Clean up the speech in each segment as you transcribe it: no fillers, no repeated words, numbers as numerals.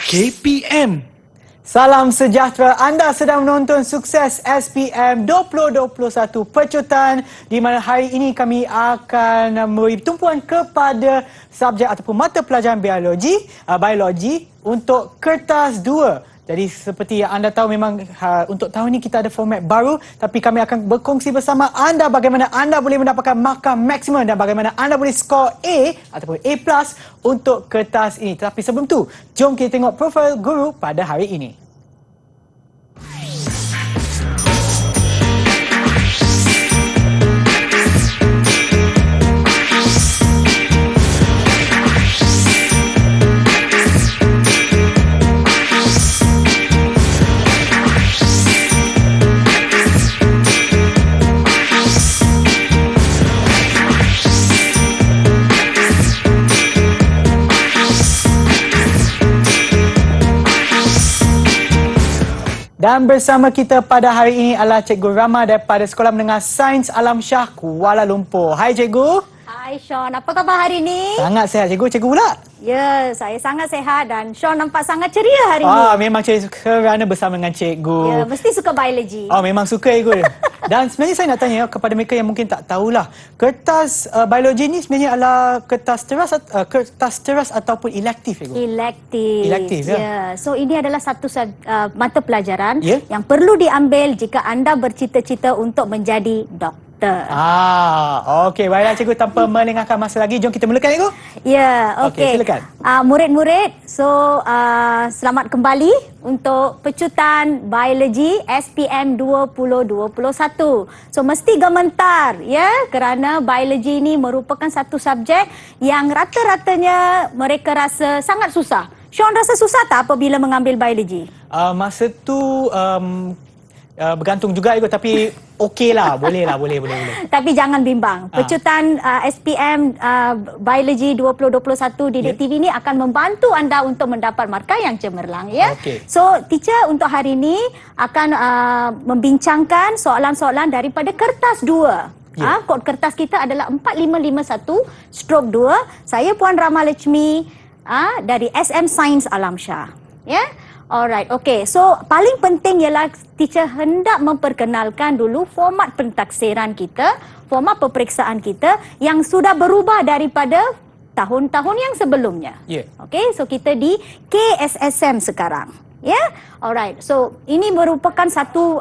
KPM. Salam sejahtera, anda sedang menonton Sukses SPM 2021 Pecutan, di mana hari ini kami akan memberi tumpuan kepada subjek ataupun mata pelajaran biologi untuk kertas 2. Jadi seperti yang anda tahu, memang untuk tahun ini kita ada format baru, tapi kami akan berkongsi bersama anda bagaimana anda boleh mendapatkan markah maksimum dan bagaimana anda boleh skor A ataupun A+ untuk kertas ini. Tetapi sebelum tu, jom kita tengok profil guru pada hari ini. Dan bersama kita pada hari ini adalah Cikgu Rama daripada Sekolah Menengah Sains Alam Shah, Kuala Lumpur. Hai Cikgu. Hai Sean, apa khabar hari ini? Sangat sihat Cikgu. Cikgu pula? Ya, saya sangat sihat dan Sean nampak sangat ceria hari ini. Memang ceria kerana bersama dengan Cikgu. Ya, mesti suka biologi. Memang suka Cikgu. Dan sebenarnya saya nak tanya kepada mereka yang mungkin tak tahulah, kertas biologi ni sebenarnya adalah kertas teras ataupun elektif Cikgu? Elektif. Ya. Ya. So ini adalah satu mata pelajaran yang perlu diambil jika anda bercita-cita untuk menjadi doktor. Okey. Baiklah Cikgu, tanpa melengahkan masa lagi, jom kita mulakan Cikgu. Ya, okey. Silakan. Murid-murid, selamat kembali untuk pecutan biologi SPM 2021. So mesti gementar ya, kerana biologi ini merupakan satu subjek yang rata-ratanya mereka rasa sangat susah. Sean rasa susah tak apabila mengambil biologi? Masa tu bergantung juga Cikgu, tapi okeylah, boleh. Tapi jangan bimbang. Pecutan SPM Biologi 2021 Didik TV ini akan membantu anda untuk mendapat markah yang cemerlang ya. Okay. So, teacher untuk hari ini akan membincangkan soalan-soalan daripada kertas 2. Kod kertas kita adalah 4551/2. Saya Puan Rama Lechmi dari SM Sains Alam Shah. Ya. Alright, okay. So, paling penting ialah teacher hendak memperkenalkan dulu format pentaksiran kita, format peperiksaan kita yang sudah berubah daripada tahun-tahun yang sebelumnya. Okay, so kita di KSSM sekarang. Alright. So, ini merupakan satu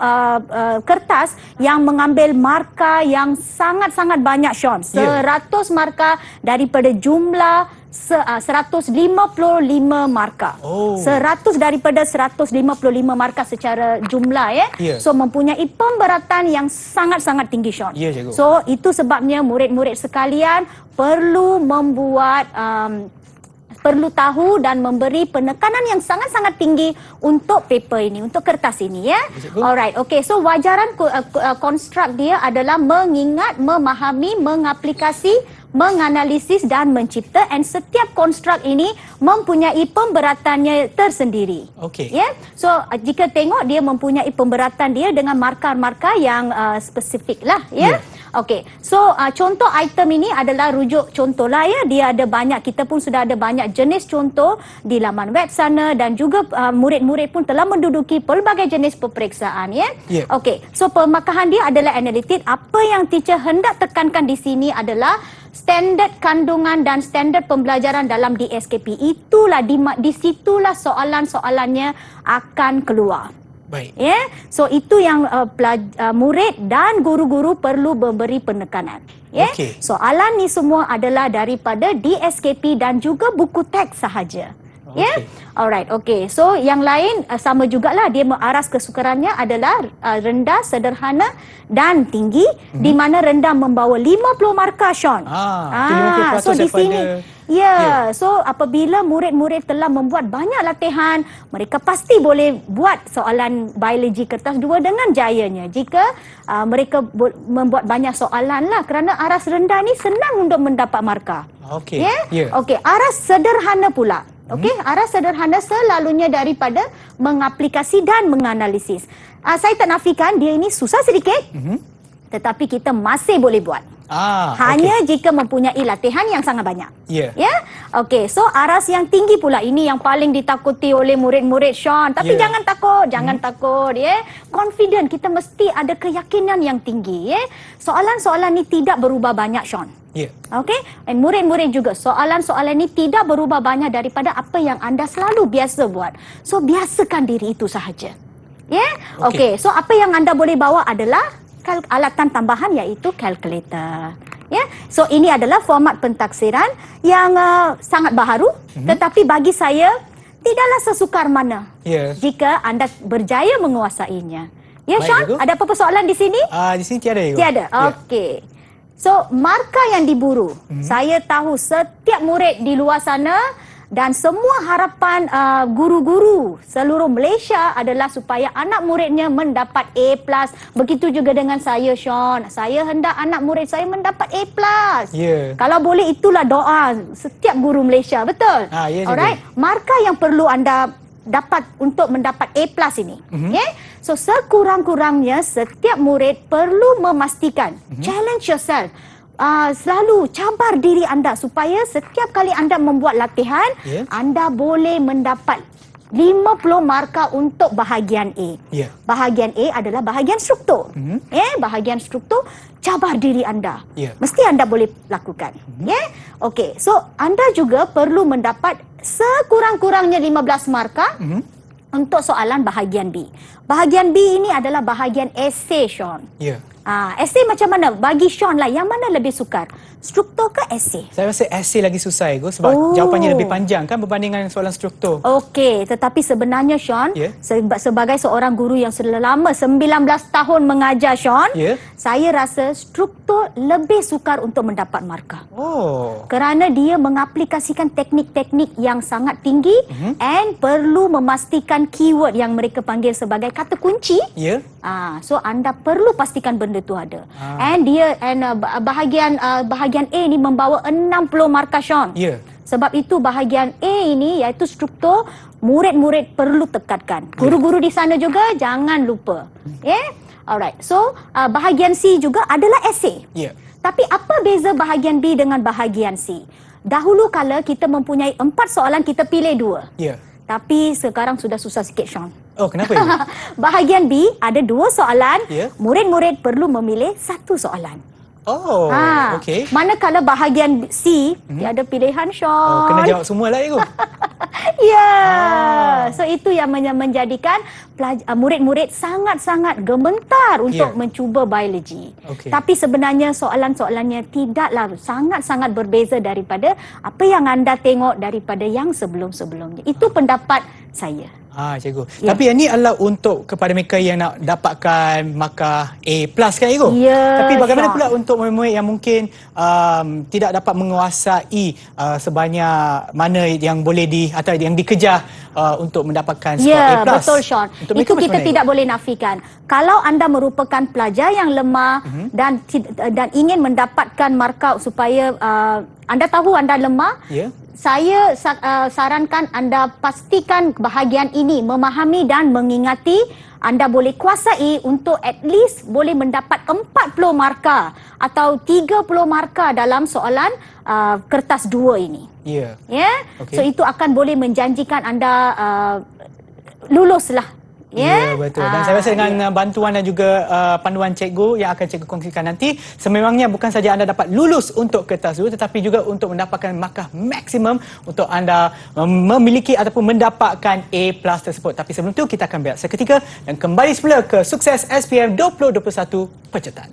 kertas yang mengambil markah yang sangat-sangat banyak, Sean. 100 markah daripada jumlah 155 markah. 100 daripada 155 markah secara jumlah So mempunyai pemberatan yang sangat-sangat tinggi, Sean. So itu sebabnya murid-murid sekalian perlu membuat perlu tahu dan memberi penekanan yang sangat-sangat tinggi untuk paper ini, untuk kertas ini Alright, okay. So wajaran konstruk dia adalah mengingat, memahami, mengaplikasi, menganalisis dan mencipta, dan setiap konstruk ini mempunyai pemberatannya tersendiri. So jika tengok, dia mempunyai pemberatan dia dengan markah-markah yang spesifik lah Okey. So contoh item ini adalah rujuk contoh lah Dia ada banyak, kita pun sudah ada banyak jenis contoh di laman web sana, dan juga murid-murid pun telah menduduki pelbagai jenis peperiksaan Okey. So pemakahan dia adalah analitik. Apa yang teacher hendak tekankan di sini adalah standard kandungan dan standard pembelajaran dalam DSKP. Itulah di situlah soalan-soalannya akan keluar. Baik. So itu yang murid dan guru-guru perlu memberi penekanan. Soalan ni semua adalah daripada DSKP dan juga buku teks sahaja. Alright, okay. So yang lain sama jugalah, dia mengaras kesukarannya adalah rendah, sederhana dan tinggi, di mana rendah membawa 50 markah, Sean. So di sini so apabila murid-murid telah membuat banyak latihan, mereka pasti boleh buat soalan biologi kertas 2 dengan jayanya. Jika mereka membuat banyak soalan lah, kerana aras rendah ni senang untuk mendapat markah. Okey, aras sederhana pula. Aras sederhana selalunya daripada mengaplikasi dan menganalisis. Saya tak nafikan dia ini susah sedikit, tetapi kita masih boleh buat. Hanya jika mempunyai latihan yang sangat banyak. Ya. Ya. Okey, so aras yang tinggi pula ini yang paling ditakuti oleh murid-murid Sean. Tapi jangan takut, jangan takut ya. Confident, kita mesti ada keyakinan yang tinggi ya. Soalan-soalan ni tidak berubah banyak Sean. Ya. Okey, dan murid-murid juga soalan-soalan ini tidak berubah banyak daripada apa yang anda selalu biasa buat. So biasakan diri itu sahaja. Ya. Okey, so apa yang anda boleh bawa adalah alatan tambahan iaitu kalkulator. Ya. So ini adalah format pentaksiran yang sangat baharu tetapi bagi saya tidaklah sesukar mana jika anda berjaya menguasainya. Ya Sean, ada apa-apa soalan di sini? Di sini tiada. Tiada. Okey. So markah yang diburu. Saya tahu setiap murid di luar sana dan semua harapan guru-guru seluruh Malaysia adalah supaya anak muridnya mendapat A+. Begitu juga dengan saya, Sean. Saya hendak anak murid saya mendapat A+. Kalau boleh itulah doa setiap guru Malaysia, betul? Alright. Markah yang perlu anda dapat untuk mendapat A+ ini. Okay? So sekurang-kurangnya setiap murid perlu memastikan challenge yourself. Selalu cabar diri anda supaya setiap kali anda membuat latihan, anda boleh mendapat 50 markah untuk bahagian A. Bahagian A adalah bahagian struktur. Bahagian struktur, cabar diri anda. Mesti anda boleh lakukan. Okey, so anda juga perlu mendapat sekurang-kurangnya 15 markah untuk soalan bahagian B. Bahagian B ini adalah bahagian esei, Sean. Esei macam mana? Bagi Sean lah, yang mana lebih sukar? Struktur ke esei? Saya rasa esei lagi susah, sebab jawapannya lebih panjang kan berbandingan soalan struktur. Okey, tetapi sebenarnya Sean, sebagai seorang guru yang selama 19 tahun mengajar Sean, saya rasa struktur lebih sukar untuk mendapat markah. Kerana dia mengaplikasikan teknik-teknik yang sangat tinggi and perlu memastikan keyword yang mereka panggil sebagai kata kunci. So anda perlu pastikan benda tu ada. And dia bahagian A ni membawa 60 markah Sean. Sebab itu bahagian A ini iaitu struktur, murid-murid perlu tekankan. Guru-guru di sana juga jangan lupa. Alright. So bahagian C juga adalah esei. Tapi apa beza bahagian B dengan bahagian C? Dahulu kala kita mempunyai 4 soalan, kita pilih 2. Tapi sekarang sudah susah sikit Sean. Kenapa? Bahagian B ada 2 soalan, murid-murid perlu memilih 1 soalan. Okey. Manakala bahagian C tiada pilihan Sean. Kena jawab semua lah So itu yang menjadikan murid-murid sangat-sangat gemetar untuk mencuba biologi. Tapi sebenarnya soalan-soalannya tidaklah sangat-sangat berbeza daripada apa yang anda tengok daripada yang sebelum-sebelumnya. Itu pendapat saya. Cikgu. Tapi yang ni adalah untuk kepada mereka yang nak dapatkan markah A+ kan, Cikgu? Tapi bagaimana pula untuk murid-murid yang mungkin tidak dapat menguasai sebanyak mana yang boleh atau yang dikejar untuk mendapatkan skor A+? Betul Sean. Itu kita tidak boleh nafikan. Kalau anda merupakan pelajar yang lemah dan ingin mendapatkan markah supaya anda tahu anda lemah, saya sarankan anda pastikan bahagian ini, memahami dan mengingati. Anda boleh kuasai untuk at least boleh mendapat 40 markah atau 30 markah dalam soalan kertas 2 ini. So itu akan boleh menjanjikan anda luluslah. Betul. Dan saya rasa dengan bantuan dan juga panduan cikgu yang akan cikgu kongsikan nanti, sememangnya bukan saja anda dapat lulus untuk kertas 2 tetapi juga untuk mendapatkan markah maksimum untuk anda memiliki ataupun mendapatkan A+ tersebut. Tapi sebelum itu kita akan berehat seketika dan kembali semula ke Sukses SPM 2021 Pecutan.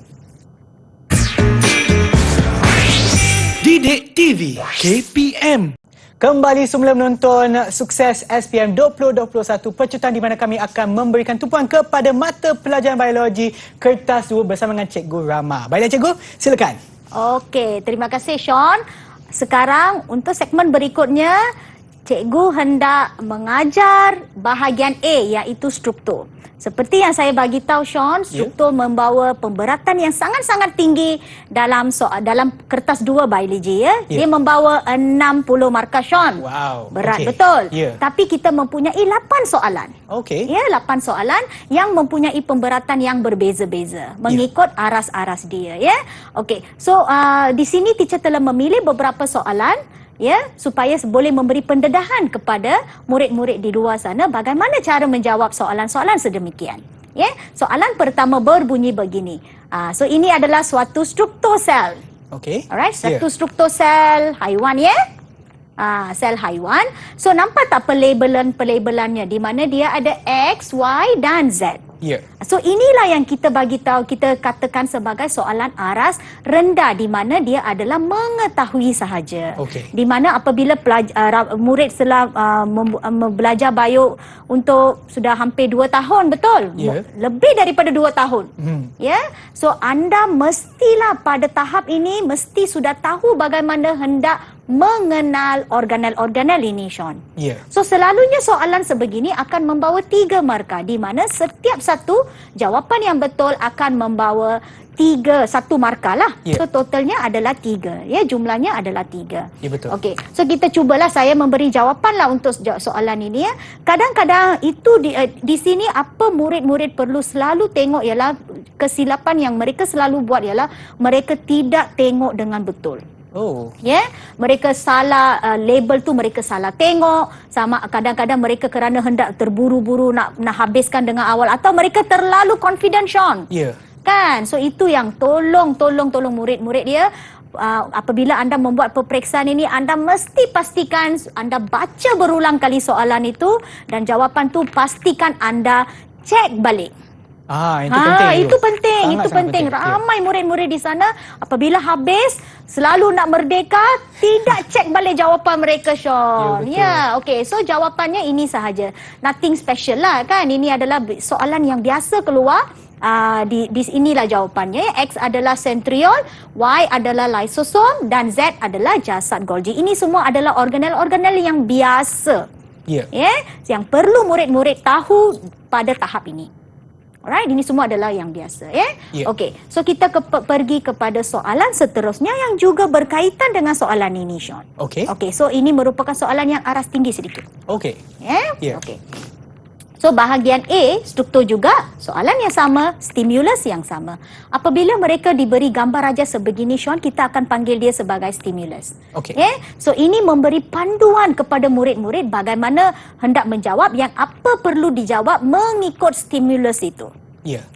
Didik TV KPM. Kembali semula menonton Sukses SPM 2021 Pecutan, di mana kami akan memberikan tumpuan kepada mata pelajaran biologi kertas 2 bersama dengan Cikgu Rama. Baiklah Cikgu, silakan. Okey, terima kasih Sean. Sekarang untuk segmen berikutnya, cikgu hendak mengajar bahagian A iaitu struktur. Seperti yang saya bagi tahu Sean, struktur membawa pemberatan yang sangat-sangat tinggi dalam dalam kertas 2 biologi ya. Dia membawa 60 markah Sean. Wow. Berat betul. Ya. Tapi kita mempunyai 8 soalan. Okey. Ya, 8 soalan yang mempunyai pemberatan yang berbeza-beza mengikut aras-aras dia ya. Okey. So di sini teacher telah memilih beberapa soalan ya supaya boleh memberi pendedahan kepada murid-murid di luar sana bagaimana cara menjawab soalan-soalan sedemikian. Ya, soalan pertama berbunyi begini. So ini adalah suatu struktur sel. Okey. Alright, satu struktur sel haiwan ya. Sel haiwan. So nampak tak pelabelannya di mana dia ada X, Y dan Z. Ya. So inilah yang kita bagi tahu, kita katakan sebagai soalan aras rendah di mana dia adalah mengetahui sahaja. Okey. Di mana apabila murid telah belajar bio untuk sudah hampir 2 tahun, betul? Ya. Lebih daripada 2 tahun. Ya. So anda mestilah pada tahap ini mesti sudah tahu bagaimana hendak mengenal organel-organel ini, Sean. Ya. So selalunya soalan sebegini akan membawa 3 markah di mana setiap satu jawapan yang betul akan membawa 1 markah lah. Ya. So totalnya adalah 3. Ya, jumlahnya adalah 3. Ya, betul. Okey. So kita cubalah saya memberi jawapan lah untuk soalan ini ya. Kadang-kadang itu di sini apa murid-murid perlu selalu tengok ialah kesilapan yang mereka selalu buat ialah mereka tidak tengok dengan betul. Oh. Ya, mereka salah label tu mereka salah tengok, sama kadang-kadang mereka kerana hendak terburu-buru nak habiskan dengan awal atau mereka terlalu confident Sean. Ya. Kan? So itu yang tolong murid-murid dia apabila anda membuat peperiksaan ini anda mesti pastikan anda baca berulang kali soalan itu dan jawapan tu pastikan anda cek balik. Itu penting. Itu penting, Sangat, itu sangat penting. penting. Ramai murid-murid di sana apabila habis selalu nak merdeka tidak cek balik jawapan mereka Sean. Ya, okey. So jawapannya ini sahaja. Nothing special lah kan. Ini adalah soalan yang biasa keluar. Di inilah jawapannya. X adalah centriole, Y adalah lysosom dan Z adalah jasad Golgi. Ini semua adalah organel-organel yang biasa. Ya. Yang perlu murid-murid tahu pada tahap ini. Alright, ini semua adalah yang biasa ya. Okey, so kita pergi kepada soalan seterusnya yang juga berkaitan dengan soalan ini Sean. Okey. Okey, so ini merupakan soalan yang aras tinggi sedikit. Okey. Ya. Okey. So bahagian A, struktur juga, soalan yang sama, stimulus yang sama. Apabila mereka diberi gambar raja sebegini Sean, kita akan panggil dia sebagai stimulus. Okey. So ini memberi panduan kepada murid-murid bagaimana hendak menjawab yang apa perlu dijawab mengikut stimulus itu. Ya.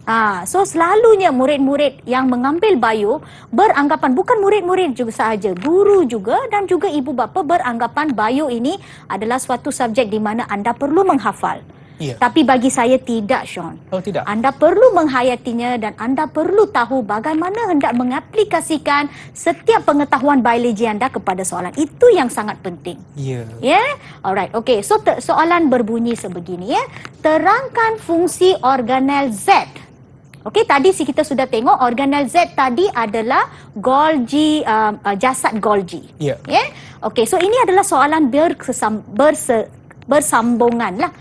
So selalunya murid-murid yang mengambil bio beranggapan, bukan murid-murid juga sahaja, guru juga dan juga ibu bapa beranggapan bio ini adalah suatu subjek di mana anda perlu menghafal. Ya. Tapi bagi saya tidak, Sean. Oh, tidak. Anda perlu menghayatinya dan anda perlu tahu bagaimana hendak mengaplikasikan setiap pengetahuan biologi anda kepada soalan. Itu yang sangat penting. Ya. Alright. Okay. So soalan berbunyi sebegini ya. Terangkan fungsi organel Z. Okey, tadi kita sudah tengok organel Z tadi adalah Golgi, jasad Golgi. Ya. Okey, so ini adalah soalan bersambungan lah.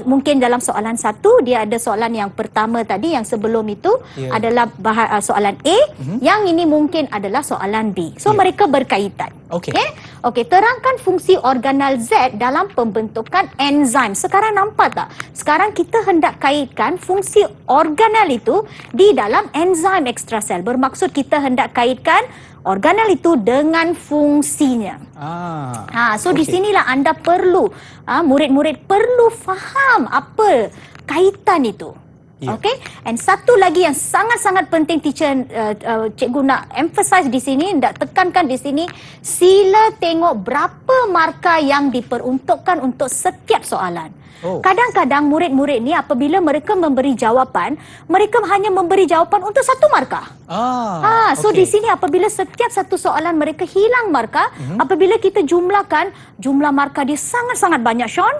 Mungkin dalam soalan 1 dia ada soalan yang pertama tadi yang sebelum itu adalah soalan A, yang ini mungkin adalah soalan B. So mereka berkaitan. Okey. Okey, terangkan fungsi organel Z dalam pembentukan enzim. Sekarang nampak tak? Sekarang kita hendak kaitkan fungsi organel itu di dalam enzim ekstrasel. Bermaksud kita hendak kaitkan organel itu dengan fungsinya. Di sinilah anda perlu, murid-murid perlu faham apa kaitan itu. Okey, and satu lagi yang sangat-sangat penting teacher, cikgu nak emphasize di sini, nak tekankan di sini, sila tengok berapa markah yang diperuntukkan untuk setiap soalan. Kadang-kadang murid-murid ni apabila mereka memberi jawapan, mereka hanya memberi jawapan untuk 1 markah. So di sini apabila setiap satu soalan mereka hilang markah, apabila kita jumlahkan, jumlah markah dia sangat-sangat banyak, Sean.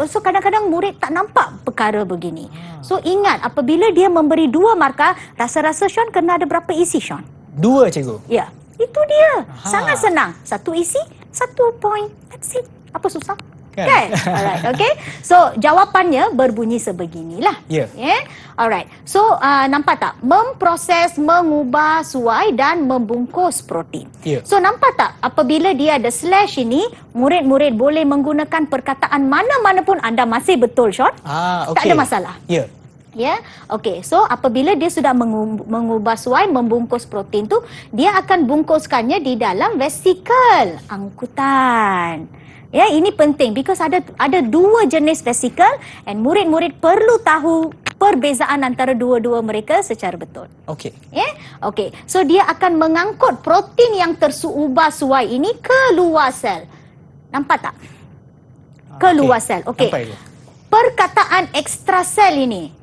So kadang-kadang murid tak nampak perkara begini. So ingat, apabila dia memberi 2 markah, rasa-rasa Sean kena ada berapa isi, Sean? 2, cikgu. Ya, itu dia. Sangat senang. 1 isi, 1 point. That's it. Apa susah? Kan? Alright, okay. So, jawapannya berbunyi sebeginilah. Ya. Yeah. Alright. So, nampak tak? Memproses, mengubah, suai dan membungkus protein. Ya. So, nampak tak? Apabila dia ada slash ini, murid-murid boleh menggunakan perkataan mana-mana pun anda masih betul, Sean. Okay. Tak ada masalah. Ya. Ya, okey. So apabila dia sudah mengubah suai membungkus protein tu, dia akan bungkuskannya di dalam vesikel angkutan. Ya, ini penting because ada dua jenis vesikel and murid-murid perlu tahu perbezaan antara dua-dua mereka secara betul. Okey. Ya, okey. So dia akan mengangkut protein yang terubah suai ini ke luar sel. Nampak tak? Ke luar sel. Okey. Nampak je. Perkataan ekstrasel ini.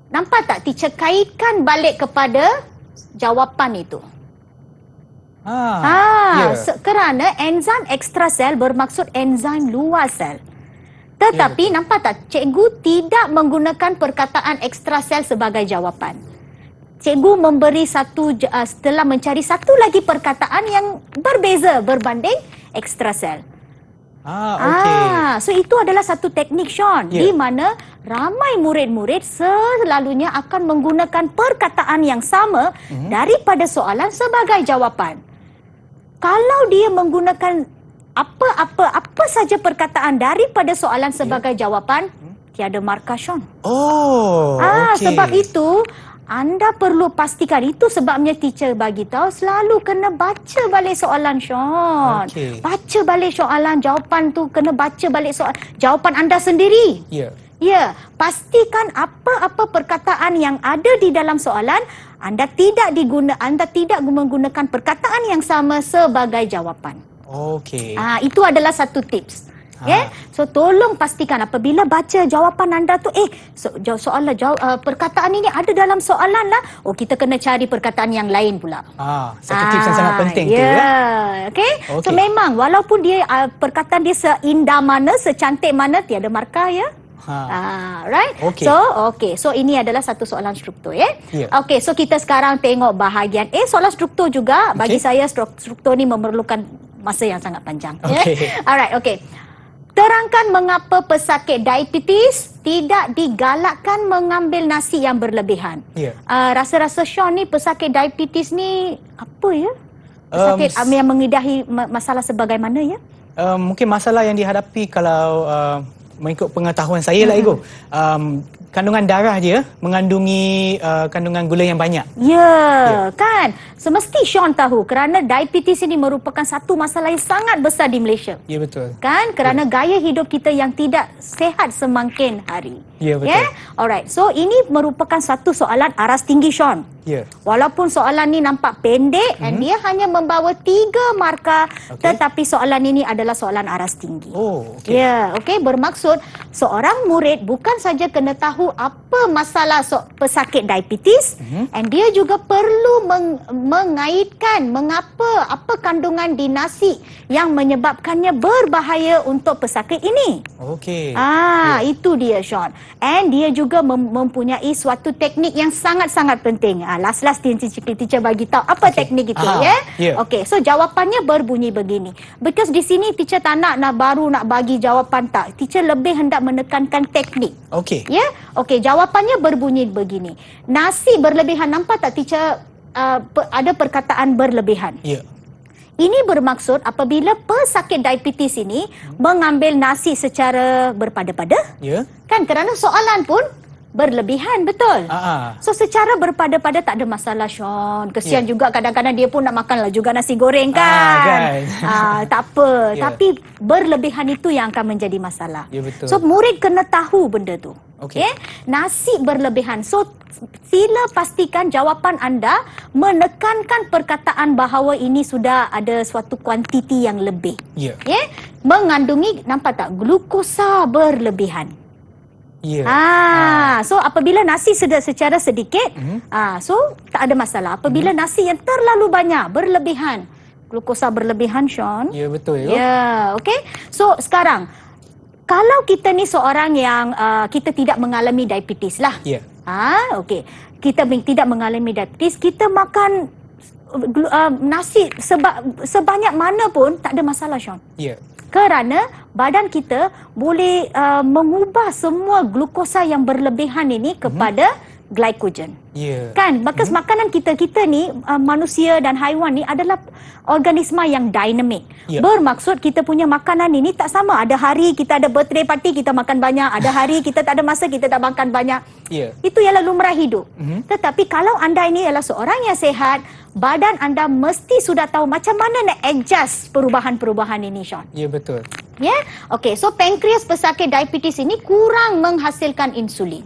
Nampak tak teacher kaitkan balik kepada jawapan itu? Ya. Kerana enzim ekstrasel bermaksud enzim luar sel. Tetapi nampak tak cikgu tidak menggunakan perkataan ekstrasel sebagai jawapan. Cikgu memberi setelah mencari satu lagi perkataan yang berbeza berbanding ekstrasel. Okey. So itu adalah satu teknik, Sean, di mana ramai murid-murid selalunya akan menggunakan perkataan yang sama daripada soalan sebagai jawapan. Kalau dia menggunakan apa saja perkataan daripada soalan sebagai jawapan, tiada markah, Sean. Okey. Sebab itu anda perlu pastikan, itu sebabnya teacher bagi tahu selalu kena baca balik soalan, Sean. Okey. Baca balik soalan, jawapan tu kena baca balik soalan. Jawapan anda sendiri. Ya. Ya, pastikan apa-apa perkataan yang ada di dalam soalan anda tidak menggunakan perkataan yang sama sebagai jawapan. Okey. Itu adalah satu tips. So tolong pastikan apabila baca jawapan anda tu perkataan ini ada dalam soalan lah. Kita kena cari perkataan yang lain pula. Satu tips yang sangat penting tu ya. Okay? So memang walaupun dia perkataan dia seindah mana, secantik mana, tiada markah ya. Right? Okay. So ini adalah satu soalan struktur ya. Yeah. Okay, so kita sekarang tengok bahagian A. Soalan struktur juga bagi saya struktur ni memerlukan masa yang sangat panjang. Okay. Alright, okay. Terangkan mengapa pesakit diabetes tidak digalakkan mengambil nasi yang berlebihan. Ya. Rasa-rasa Sean ni pesakit diabetes ni apa ya? Pesakit yang mengidahi masalah sebagaimana ya? Mungkin masalah yang dihadapi kalau mengikut pengetahuan saya lah, Igo. Kandungan darah dia mengandungi kandungan gula yang banyak. Ya, kan? Semesti Sean tahu kerana diabetes ini merupakan satu masalah yang sangat besar di Malaysia. Ya, betul. Kan? Kerana gaya hidup kita yang tidak sehat semakin hari. Ya, betul. Alright. So ini merupakan satu soalan aras tinggi, Sean. Ya. Walaupun soalan ini nampak pendek dan dia hanya membawa 3 markah, tetapi soalan ini adalah soalan aras tinggi. Ya, okey. Bermaksud seorang murid bukan saja kena tahu apa masalah pesakit diabetes, and dia juga perlu mengaitkan apa kandungan di nasi yang menyebabkannya berbahaya untuk pesakit ini. Okey. Itu dia, Sean. And dia juga mempunyai suatu teknik yang sangat-sangat penting. Last teacher bagi tahu apa teknik itu ya. Okey, so jawapannya berbunyi begini. Because di sini teacher tak nak bagi jawapan tak. Teacher lebih hendak menekankan teknik. Okey. Ya. Okey, jawapannya berbunyi begini. Nasi berlebihan, nampak tak teacher ada perkataan berlebihan. Ya. Ini bermaksud apabila pesakit diabetes ini mengambil nasi secara berpada-pada. Ya. Kan kerana soalan pun berlebihan, betul? So secara berpada-pada tak ada masalah, Sean. Kesian juga kadang-kadang dia pun nak makanlah juga nasi goreng kan. Tak apa. Tapi berlebihan itu yang akan menjadi masalah. Ya, betul. So murid kena tahu benda tu. Okey. Nasi berlebihan. So sila pastikan jawapan anda menekankan perkataan bahawa ini sudah ada suatu kuantiti yang lebih. Ya. Mengandungi, nampak tak, glukosa berlebihan. Ya. So apabila nasi secara sedikit, so tak ada masalah. Apabila nasi yang terlalu banyak, berlebihan, glukosa berlebihan, Sean. Ya, betul. Ya, okey. So sekarang kalau kita ni seorang yang kita tidak mengalami diabetes lah. Ya. Okey. Kita tidak mengalami diabetes, kita makan nasi sebanyak mana pun tak ada masalah, Sean. Ya. Kerana badan kita boleh mengubah semua glukosa yang berlebihan ini kepada glycogen. Ya. Kan? Bekas makanan kita ni, manusia dan haiwan ni adalah organisma yang dinamik. Ya. Bermaksud kita punya makanan ini tak sama. Ada hari kita ada birthday party, kita makan banyak. Ada hari kita tak ada masa, kita tak makan banyak. Ya. Itu ialah lumrah hidup. Tetapi kalau anda ini ialah seorang yang sihat, badan anda mesti sudah tahu macam mana nak adjust perubahan-perubahan ini, Sean. Ya, betul. Ya, okey. So pankreas pesakit diabetes ini kurang menghasilkan insulin.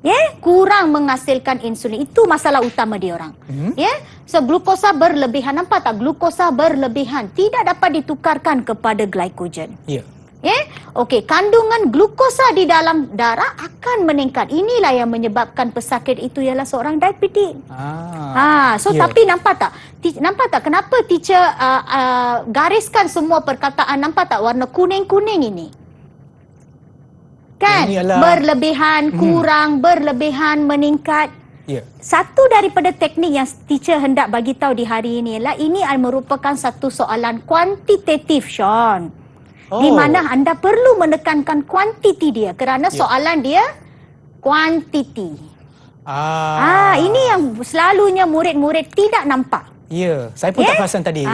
Ya, kurang menghasilkan insulin. Itu masalah utama dia orang. Ya, so glukosa berlebihan, nampak tak? Glukosa berlebihan tidak dapat ditukarkan kepada glycogen. Ya. Ya, okey. Kandungan glukosa di dalam darah akan meningkat. Inilah yang menyebabkan pesakit itu ialah seorang diabetik. So ya. tapi nampak tak? Nampak tak kenapa teacher gariskan semua perkataan, nampak tak warna kuning-kuning ini? Kan? Ini adalah Berlebihan, kurang, berlebihan, meningkat. Ya. Satu daripada teknik yang teacher hendak bagi tahu di hari ini ialah ini merupakan satu soalan kuantitatif, Sean. Di mana anda perlu menekankan kuantiti dia kerana soalan dia kuantiti. Ini yang selalunya murid-murid tidak nampak. Ya, saya pun tak perasan tadi.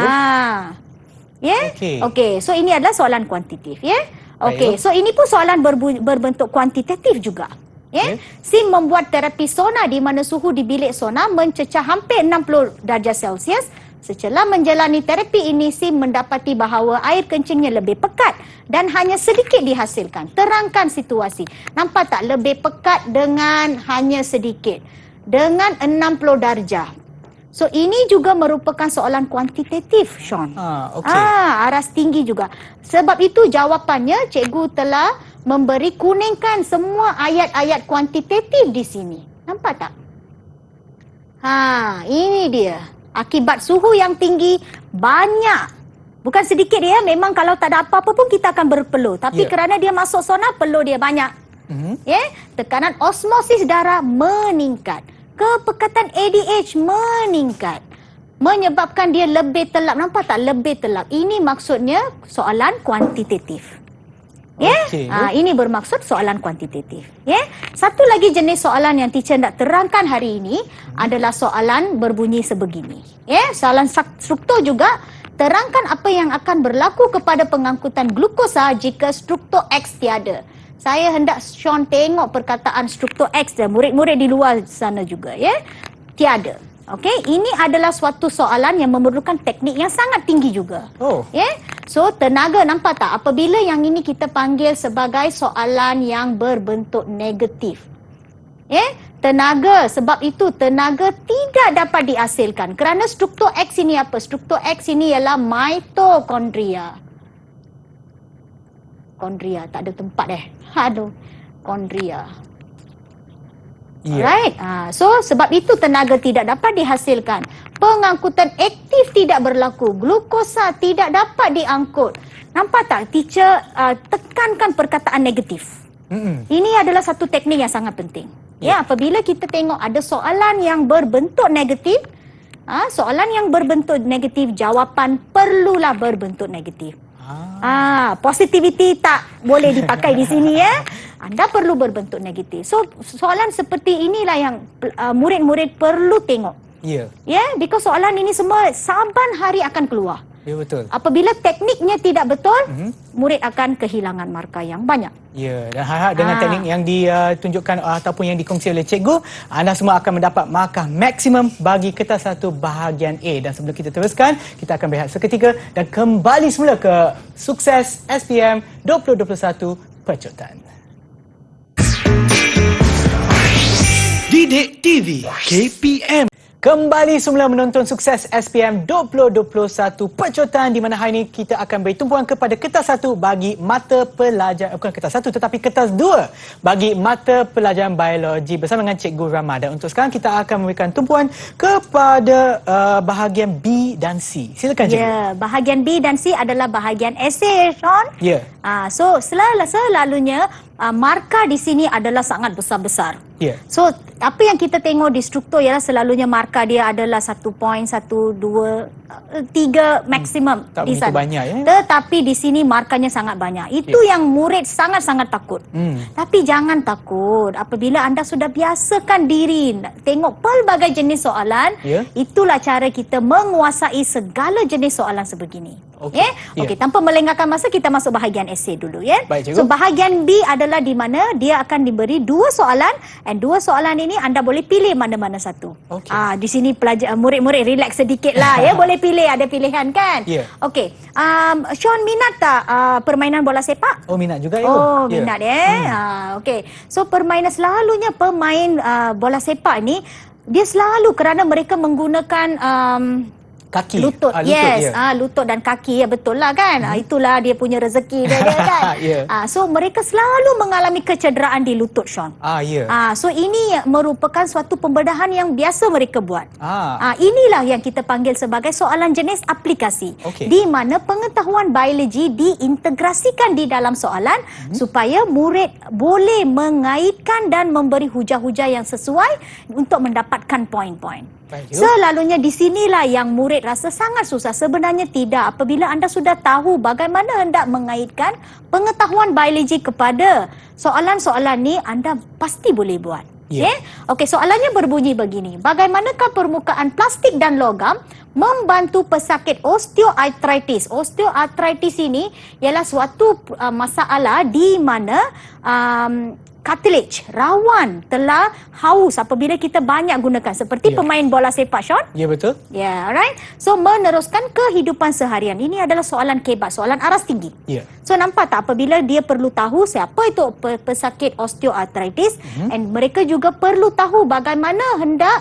Okey, so ini adalah soalan kuantitatif, ya. Okey, so ini pun soalan berbentuk kuantitatif juga. Ya. SIM membuat terapi sona di mana suhu di bilik sona mencecah hampir 60 darjah Celsius. Setelah menjalani terapi ini, SIM mendapati bahawa air kencingnya lebih pekat dan hanya sedikit dihasilkan. Terangkan situasi. Nampak tak? Lebih pekat dengan hanya sedikit. Dengan 60 darjah. So ini juga merupakan soalan kuantitatif, Sean. Aras tinggi juga. Sebab itu jawapannya cikgu telah memberi kuningkan semua ayat-ayat kuantitatif di sini. Nampak tak? Ini dia. Akibat suhu yang tinggi banyak. Bukan sedikit dia, memang kalau tak ada apa-apa pun kita akan berpeluh. Tapi kerana dia masuk sauna, peluh dia banyak. Tekanan osmosis darah meningkat. Kepekatan ADH meningkat. Menyebabkan dia lebih telap. Nampak tak? Lebih telap. Ini maksudnya soalan kuantitatif. Ini bermaksud soalan kuantitatif. Satu lagi jenis soalan yang teacher nak terangkan hari ini adalah soalan berbunyi sebegini. Soalan struktur juga. Terangkan apa yang akan berlaku kepada pengangkutan glukosa jika struktur X tiada. Saya hendak Sean tengok perkataan struktur X dan murid-murid di luar sana juga, tiada. Okey, ini adalah suatu soalan yang memerlukan teknik yang sangat tinggi juga. So tenaga, nampak tak? Apabila yang ini kita panggil sebagai soalan yang berbentuk negatif. Tenaga, sebab itu tenaga tidak dapat dihasilkan. Kerana struktur X ini apa? Struktur X ini ialah mitokondria. Kondria, tak ada tempat kondria. Alright. So sebab itu tenaga tidak dapat dihasilkan. Pengangkutan aktif tidak berlaku. Glukosa tidak dapat diangkut. Nampak tak? Teacher tekankan perkataan negatif. Ini adalah satu teknik yang sangat penting. Apabila kita tengok ada soalan yang berbentuk negatif, jawapan perlulah berbentuk negatif. Positivity tak boleh dipakai di sini, Anda perlu berbentuk negatif. So soalan seperti inilah yang murid-murid perlu tengok. Because soalan ini semua saban hari akan keluar. Ya, betul. Apabila tekniknya tidak betul, murid akan kehilangan markah yang banyak. Ya, dan harap dengan teknik yang ditunjukkan ataupun yang dikongsi oleh cikgu, anda semua akan mendapat markah maksimum bagi kertas 1 bahagian A. Dan sebelum kita teruskan, kita akan berehat seketika dan kembali semula ke Sukses SPM 2021 Pecutan. Didik TV KPM. Kembali semula menonton Sukses SPM 2021 Pecutan, di mana hari ini kita akan beri tumpuan kepada kertas 1 bagi mata pelajaran, bukan kertas 1 tetapi kertas 2 bagi mata pelajaran biologi bersama dengan Cikgu Rama. Dan untuk sekarang kita akan memberikan tumpuan kepada bahagian B dan C. Silakan Cikgu. Bahagian B dan C adalah bahagian esei, Sean. Ya. So selalunya markah di sini adalah sangat besar-besar. Ya. So, apa yang kita tengok di struktur ialah selalunya markah dia adalah 1 point, 1, 2, 3 maksimum Tak di begitu sana. banyak, ya? Tetapi di sini markahnya sangat banyak. Itu yang murid sangat-sangat takut. Tapi jangan takut. Apabila anda sudah biasakan diri tengok pelbagai jenis soalan, Ya. itulah cara kita menguasai segala jenis soalan sebegini. Okey. Ya? Ya. Okey, tanpa melengahkan masa kita masuk bahagian esei dulu ya. Baik, cikgu. So bahagian B adalah di mana dia akan diberi 2 soalan dan 2 soalan ini anda boleh pilih mana-mana satu. Okey. Di sini pelajar murid-murid relax sedikit lah ya, boleh pilih, ada pilihan kan? Ya. Okey. Sean minat tak permainan bola sepak? Oh, minat juga ya? Oh, minat okey. So permainan selalunya pemain bola sepak ni dia selalu kerana mereka menggunakan Kaki. lutut, yes, ya. lutut dan kaki, ya betul lah kan. Itulah dia punya rezeki dia kan. Ya. So mereka selalu mengalami kecederaan di lutut, Sean. Ya. So ini merupakan suatu pembedahan yang biasa mereka buat. Ah. Inilah yang kita panggil sebagai soalan jenis aplikasi. Okey. Di mana pengetahuan biologi diintegrasikan di dalam soalan supaya murid boleh mengaitkan dan memberi hujah-hujah yang sesuai untuk mendapatkan poin-poin. Baik, cikgu. Selalunya di sinilah yang murid rasa sangat susah. Sebenarnya tidak. Apabila anda sudah tahu bagaimana hendak mengaitkan pengetahuan biologi kepada soalan-soalan ni, anda pasti boleh buat. Ya. Okay? Okey, soalannya berbunyi begini. Bagaimanakah permukaan plastik dan logam membantu pesakit osteoartritis? Osteoartritis ini ialah suatu masalah di mana cartilage, rawan telah haus apabila kita banyak gunakan. Seperti pemain bola sepak, Sean. Ya, betul. Ya, alright. So, meneruskan kehidupan seharian. Ini adalah soalan kebat, soalan aras tinggi. Ya. So, nampak tak apabila dia perlu tahu siapa itu pesakit osteoartritis, and mereka juga perlu tahu bagaimana hendak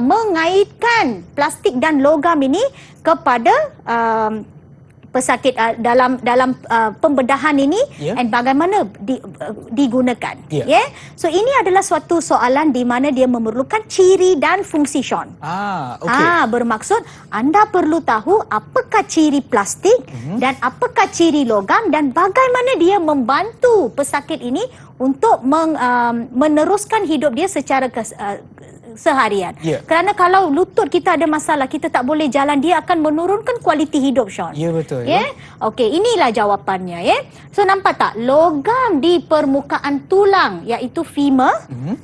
mengaitkan plastik dan logam ini kepada pesakit dalam pembedahan ini, and bagaimana digunakan. Ya. So ini adalah suatu soalan di mana dia memerlukan ciri dan fungsi, Sean. Okey. Bermaksud anda perlu tahu apakah ciri plastik dan apakah ciri logam dan bagaimana dia membantu pesakit ini untuk meneruskan hidup dia secara seharian. Ya. Kerana kalau lutut kita ada masalah, kita tak boleh jalan, dia akan menurunkan kualiti hidup, Sean. Ya, betul. Ya. Okey, inilah jawapannya ya. So nampak tak logam di permukaan tulang iaitu femur,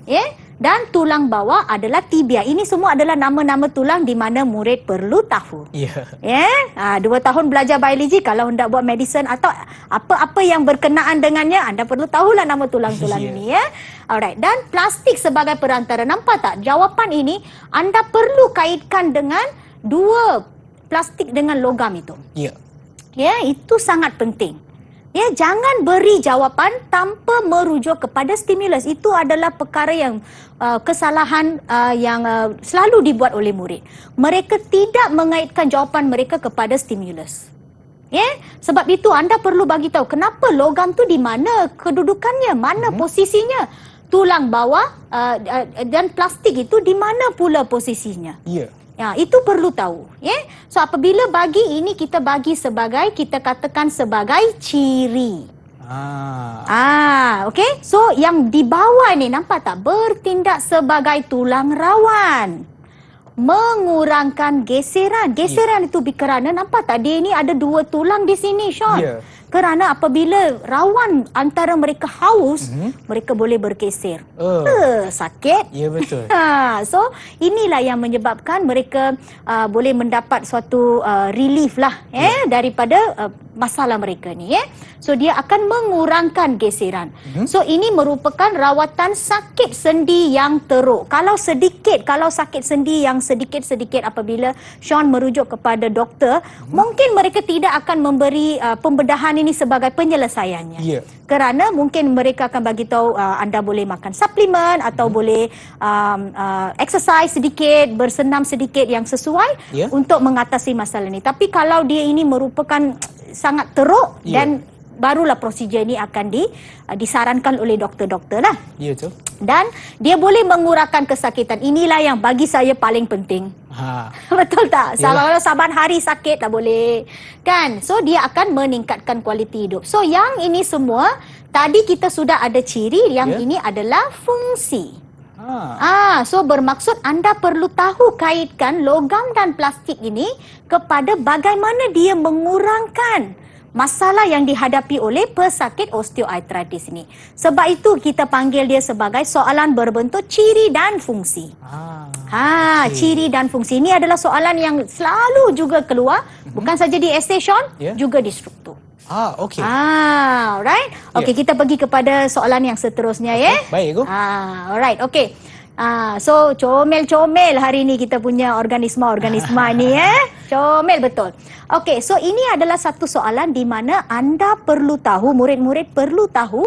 ya, dan tulang bawah adalah tibia. Ini semua adalah nama-nama tulang di mana murid perlu tahu. Ya. Ya, 2 tahun belajar biologi, kalau hendak buat medicine atau apa-apa yang berkenaan dengannya, anda perlu tahulah nama tulang-tulang ini ya. Alright, dan plastik sebagai perantara. Nampak tak? Jawapan ini anda perlu kaitkan dengan 2 plastik dengan logam itu. Ya. Ya, itu sangat penting. Ya, jangan beri jawapan tanpa merujuk kepada stimulus. Itu adalah perkara yang kesalahan yang selalu dibuat oleh murid. Mereka tidak mengaitkan jawapan mereka kepada stimulus. Ya, sebab itu anda perlu bagi tahu kenapa logam tu di mana kedudukannya, mana posisinya. Tulang bawah dan plastik itu di mana pula posisinya. Ya. Ya, itu perlu tahu, ya. So apabila bagi ini kita bagi sebagai, kita katakan sebagai ciri. Okey. So yang di bawah ni nampak tak? Bertindak sebagai tulang rawan. Mengurangkan geseran. Geseran itu kerana nampak tak? Dia ni ada 2 tulang di sini, Sean. Ya. Kerana apabila rawan antara mereka haus, mereka boleh bergeser. Sakit. Ya, betul. So inilah yang menyebabkan mereka boleh mendapat suatu relief lah daripada masalah mereka ni. So dia akan mengurangkan geseran. So ini merupakan rawatan sakit sendi yang teruk. Kalau sakit sendi yang sedikit-sedikit apabila Sean merujuk kepada doktor, mungkin mereka tidak akan memberi pembedahan ini sebagai penyelesaiannya. Ya. Kerana mungkin mereka akan bagi tahu anda boleh makan suplemen atau boleh exercise sedikit, bersenam sedikit yang sesuai untuk mengatasi masalah ini. Tapi kalau dia ini merupakan sangat teruk dan barulah prosedur ini akan disarankan oleh doktor-doktor lah. Ya, tu. Dan dia boleh mengurangkan kesakitan. Inilah yang bagi saya paling penting. Betul tak? Kalau saban hari sakit tak boleh. Kan? So dia akan meningkatkan kualiti hidup. So yang ini semua Tadi kita sudah ada ciri, yang ini adalah fungsi. So bermaksud anda perlu tahu kaitkan logam dan plastik ini kepada bagaimana dia mengurangkan masalah yang dihadapi oleh pesakit osteoartritis ini. Sebab itu kita panggil dia sebagai soalan berbentuk ciri dan fungsi. Ciri dan fungsi ini adalah soalan yang selalu juga keluar, bukan saja di essay Sean, juga di struktur. Okey. Alright. Okey, kita pergi kepada soalan yang seterusnya ya. Baik, Ibu. Alright, okey. So comel-comel hari ni kita punya organisma ni ya. Comel betul. Okey, so ini adalah satu soalan di mana anda perlu tahu, murid-murid perlu tahu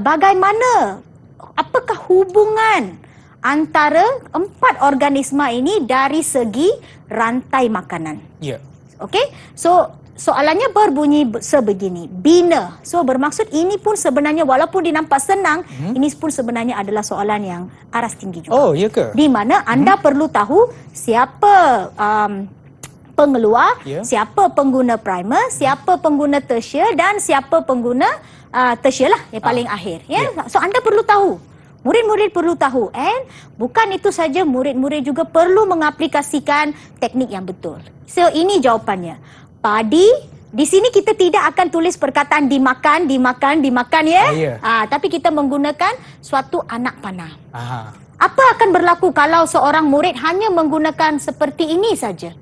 bagaimana, apakah hubungan antara 4 organisma ini dari segi rantai makanan. Ya. Okey, so soalannya berbunyi sebegini, bina. So bermaksud ini pun sebenarnya walaupun dinampak senang, ini pun sebenarnya adalah soalan yang aras tinggi juga. Oh, ya ke? Di mana anda perlu tahu siapa pengeluar, siapa pengguna primer, siapa pengguna tertiary dan siapa pengguna tertiary lah yang paling akhir. So anda perlu tahu. Murid-murid perlu tahu, and bukan itu saja, murid-murid juga perlu mengaplikasikan teknik yang betul. So ini jawapannya. Padi, di sini kita tidak akan tulis perkataan dimakan ya. Tapi kita menggunakan suatu anak panah. Apa akan berlaku kalau seorang murid hanya menggunakan seperti ini saja?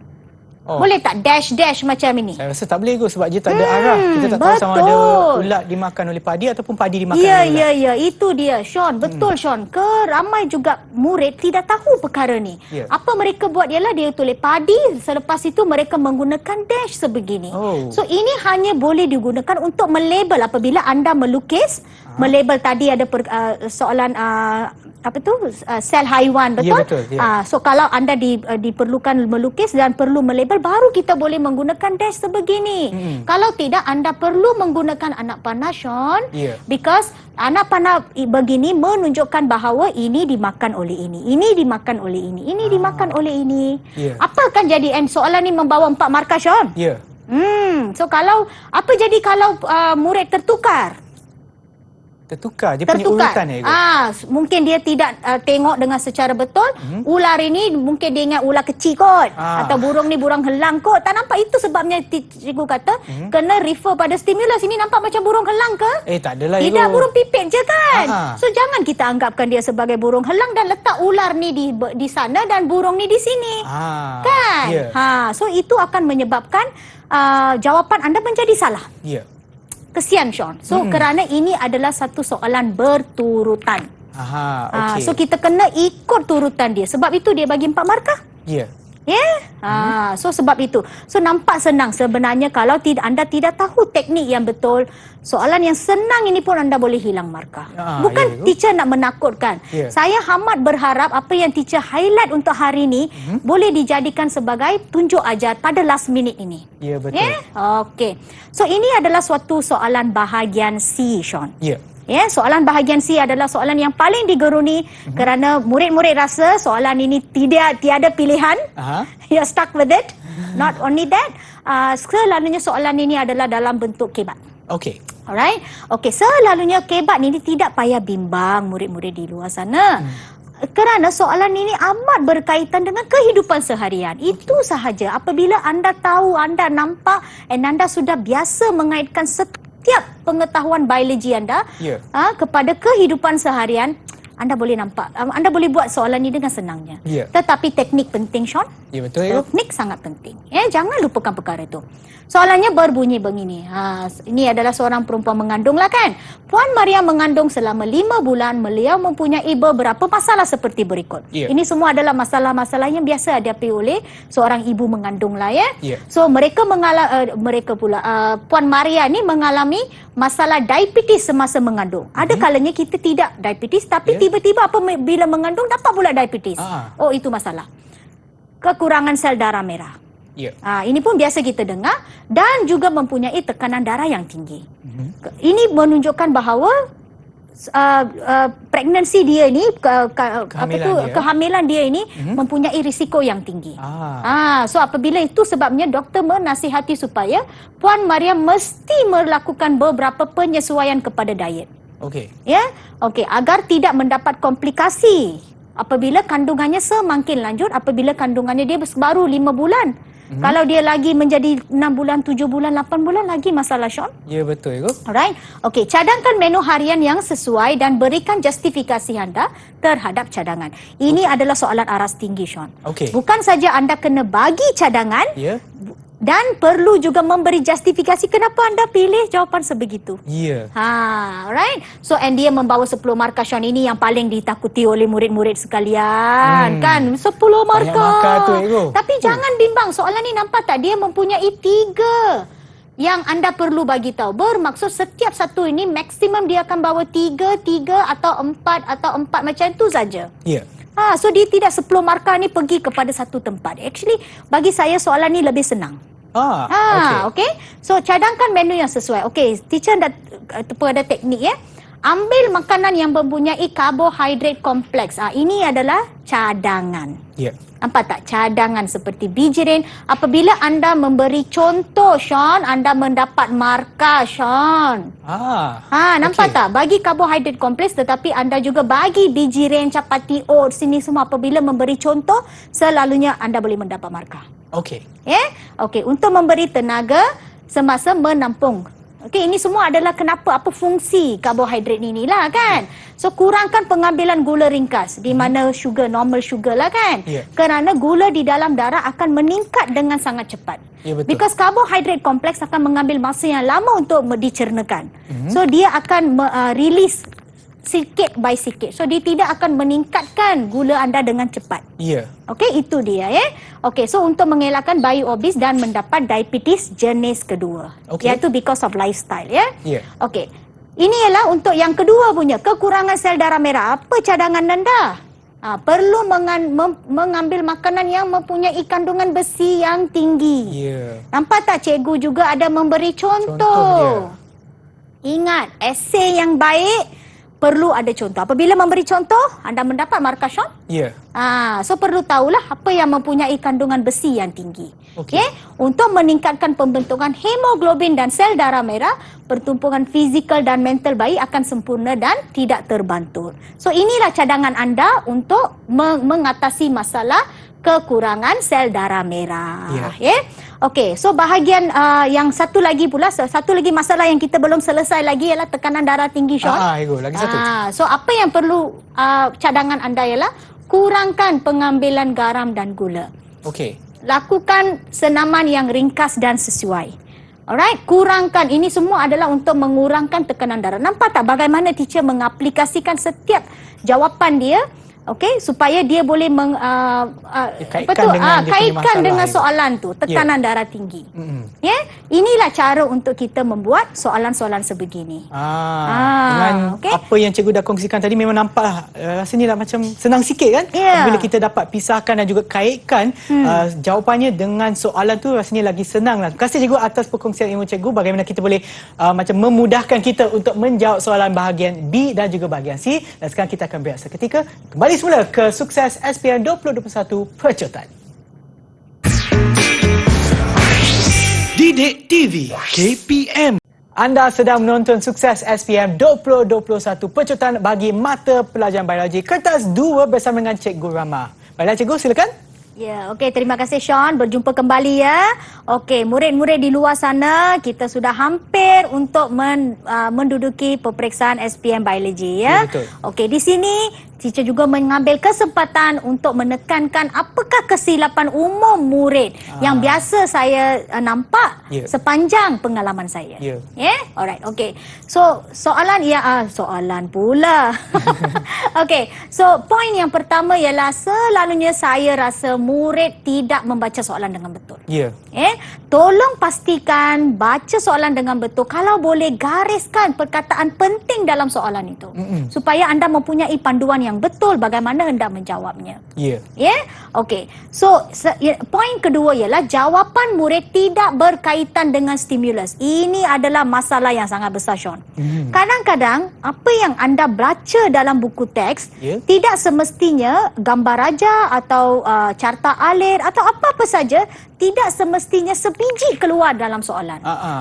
Boleh tak dash macam ini? Saya rasa tak boleh, sebab dia tak ada arah. Kita tak tahu sama ada ulat dimakan oleh padi ataupun padi dimakan oleh ulat. Ya, itu dia Sean. Betul Sean. Ramai juga murid tidak tahu perkara ni. Apa mereka buat ialah dia tulis padi, selepas itu mereka menggunakan dash sebegini. So ini hanya boleh digunakan untuk melabel apabila anda melukis. Melabel tadi ada soalan sel haiwan, betul? Ya, betul. So kalau anda diperlukan melukis dan perlu melabel, baru kita boleh menggunakan dash sebegini. Kalau tidak, anda perlu menggunakan anak panah Sean, because anak panah begini menunjukkan bahawa ini dimakan oleh ini dimakan oleh ini dimakan oleh ini. Apa akan jadi? Soalan ni membawa 4 markah Sean. So kalau apa jadi kalau murid tertukar dia punya urutan ya. Mungkin dia tidak tengok dengan secara betul. Ular ini mungkin dia ingat ular kecil kot, atau burung ni burung helang kot. Tak nampak, itu sebabnya cikgu kata kena refer pada stimulus. Ini nampak macam burung helang ke? Tak adalah. Tidak, burung pipit je kan. So jangan kita anggapkan dia sebagai burung helang dan letak ular ni di sana dan burung ni di sini. Kan? So itu akan menyebabkan jawapan anda menjadi salah. Kesian Sean. So kerana ini adalah satu soalan berturutan. So kita kena ikut turutan dia. Sebab itu dia bagi 4 markah. So sebab itu. So nampak senang sebenarnya kalau anda tidak tahu teknik yang betul. Soalan yang senang ini pun anda boleh hilang markah. Bukan teacher nak menakutkan. Saya amat berharap apa yang teacher highlight untuk hari ini boleh dijadikan sebagai tunjuk ajar pada last minute ini. Ya, betul. Okey. So ini adalah suatu soalan bahagian C Sean. Soalan bahagian C adalah soalan yang paling digeruni kerana murid-murid rasa soalan ini tiada pilihan. You're stuck with it. Not only that, selalunya soalan ini adalah dalam bentuk kebat. Alright. Selalunya kebat ini tidak payah bimbang murid-murid di luar sana. Kerana soalan ini amat berkaitan dengan kehidupan seharian. Itu sahaja. Apabila anda tahu, anda nampak, dan anda sudah biasa mengaitkan setiap pengetahuan biologi anda kepada kehidupan seharian, anda boleh nampak, anda boleh buat soalan ini dengan senangnya. Tetapi teknik penting Sean. Betul. Teknik sangat penting. Jangan lupakan perkara itu. Soalannya berbunyi begini. Ini adalah seorang perempuan mengandung lah kan. Puan Maria mengandung selama 5 bulan. Beliau mempunyai beberapa masalah seperti berikut. Ini semua adalah masalah-masalah yang biasa dihadapi oleh seorang ibu mengandung lah ya. So Puan Maria ni mengalami masalah diabetes semasa mengandung. Ada kalanya kita tidak diabetes, tapi tiba-tiba bila mengandung dapat pula diabetes. Itu masalah. Kekurangan sel darah merah. Ini pun biasa kita dengar, dan juga mempunyai tekanan darah yang tinggi. Ini menunjukkan bahawa pregnancy dia ni kehamilan dia ini mempunyai risiko yang tinggi. So apabila itu sebabnya doktor menasihati supaya Puan Maria mesti melakukan beberapa penyesuaian kepada diet. Okey. Ya, okey, agar tidak mendapat komplikasi apabila kandungannya semakin lanjut, apabila kandungannya dia baru 5 bulan. Kalau dia lagi menjadi 6 bulan, 7 bulan, 8 bulan lagi masalah, Sean. Ya, betul, Ibu. Alright. Okey, cadangkan menu harian yang sesuai dan berikan justifikasi anda terhadap cadangan. Ini adalah soalan aras tinggi, Sean. Okey. Bukan saja anda kena bagi cadangan, Ya. dan perlu juga memberi justifikasi kenapa anda pilih jawapan sebegitu. Ya. Alright. So, and dia membawa 10 markah, Sean. Ini yang paling ditakuti oleh murid-murid sekalian. Kan? 10 markah. Banyak markah tu, Ego. Tapi jangan bimbang. Soalan ni nampak tak? Dia mempunyai 3 yang anda perlu bagi tahu. Bermaksud setiap satu ini maksimum dia akan bawa 3 atau 4 macam itu saja. Ya. So dia tidak 10 markah ni pergi kepada satu tempat. Actually, bagi saya soalan ni lebih senang. Okey. So cadangkan menu yang sesuai. Okey, teacher ada teknik ya. Ambil makanan yang mempunyai karbohidrat kompleks. Ini adalah cadangan. Ya. Nampak tak? Cadangan seperti bijirin. Apabila anda memberi contoh, Sean, anda mendapat markah, Sean. Nampak tak? Bagi karbohidrat kompleks tetapi anda juga bagi bijirin, capati, oats, sini semua. Apabila memberi contoh, selalunya anda boleh mendapat markah. Okey. Okey, untuk memberi tenaga semasa menampung. Okey, ini semua adalah apa fungsi karbohidrat ini lah kan. So kurangkan pengambilan gula ringkas di mana normal sugar lah kan. Kerana gula di dalam darah akan meningkat dengan sangat cepat. Ya, betul. Because karbohidrat kompleks akan mengambil masa yang lama untuk dicernakan. So dia akan release sikit by sikit. So dia tidak akan meningkatkan gula anda dengan cepat. Ya. Okey, itu dia ya. Okey, so untuk mengelakkan bayi obes dan mendapat diabetes jenis kedua. Iaitu because of lifestyle ya. Ya. Okey. Ini ialah untuk yang kedua punya, kekurangan sel darah merah. Apa cadangan anda? Perlu mengambil makanan yang mempunyai kandungan besi yang tinggi. Ya. Nampak tak cikgu juga ada memberi contoh. Ingat, esei yang baik perlu ada contoh. Apabila memberi contoh, anda mendapat markah, Sean. Ya. So perlu tahulah apa yang mempunyai kandungan besi yang tinggi. Okey. Untuk meningkatkan pembentukan hemoglobin dan sel darah merah, pertumbuhan fizikal dan mental bayi akan sempurna dan tidak terbantur. So inilah cadangan anda untuk mengatasi masalah kekurangan sel darah merah. Okey, so bahagian yang satu lagi masalah yang kita belum selesai lagi ialah tekanan darah tinggi, Sean. Lagi satu. So apa yang perlu cadangan anda ialah kurangkan pengambilan garam dan gula. Okey. Lakukan senaman yang ringkas dan sesuai. Alright, kurangkan. Ini semua adalah untuk mengurangkan tekanan darah. Nampak tak bagaimana teacher mengaplikasikan setiap jawapan dia? Okey, supaya dia boleh kaitkan dengan soalan tu, tekanan darah tinggi. Inilah cara untuk kita membuat soalan-soalan sebegini. Dengan apa yang cikgu dah kongsikan tadi memang nampak rasanya dah macam senang sikit kan? Bila kita dapat pisahkan dan juga kaitkan jawapannya dengan soalan tu rasanya lagi senang lah. Terima kasih cikgu atas perkongsian ilmu cikgu bagaimana kita boleh macam memudahkan kita untuk menjawab soalan bahagian B dan juga bahagian C. Dan sekarang kita akan berehat seketika. Kembali semula ke Sukses SPM 2021 Percotan. Didik TV KPM. Anda sedang menonton Sukses SPM 2021 Percotan bagi mata pelajaran biologi kertas 2 bersama dengan Cikgu Rama. Baiklah cikgu, silakan. Ya, okey, terima kasih Sean. Berjumpa kembali ya. Okey, murid-murid di luar sana, kita sudah hampir untuk menduduki peperiksaan SPM biologi ya. Betul. Okey, di sini teacher juga mengambil kesempatan untuk menekankan apakah kesilapan umum murid yang biasa saya nampak sepanjang pengalaman saya. Alright, okey. So, soalan pula. Okey, so poin yang pertama ialah selalunya saya rasa murid tidak membaca soalan dengan betul. Tolong pastikan baca soalan dengan betul. Kalau boleh gariskan perkataan penting dalam soalan itu supaya anda mempunyai panduan yang betul bagaimana hendak menjawabnya. Ya. Ya, okey. So, poin kedua ialah jawapan murid tidak berkaitan dengan stimulus. Ini adalah masalah yang sangat besar, Sean. Kadang-kadang apa yang anda baca dalam buku teks tidak semestinya gambar raja atau carta alir atau apa-apa saja tidak semestinya sebiji keluar dalam soalan.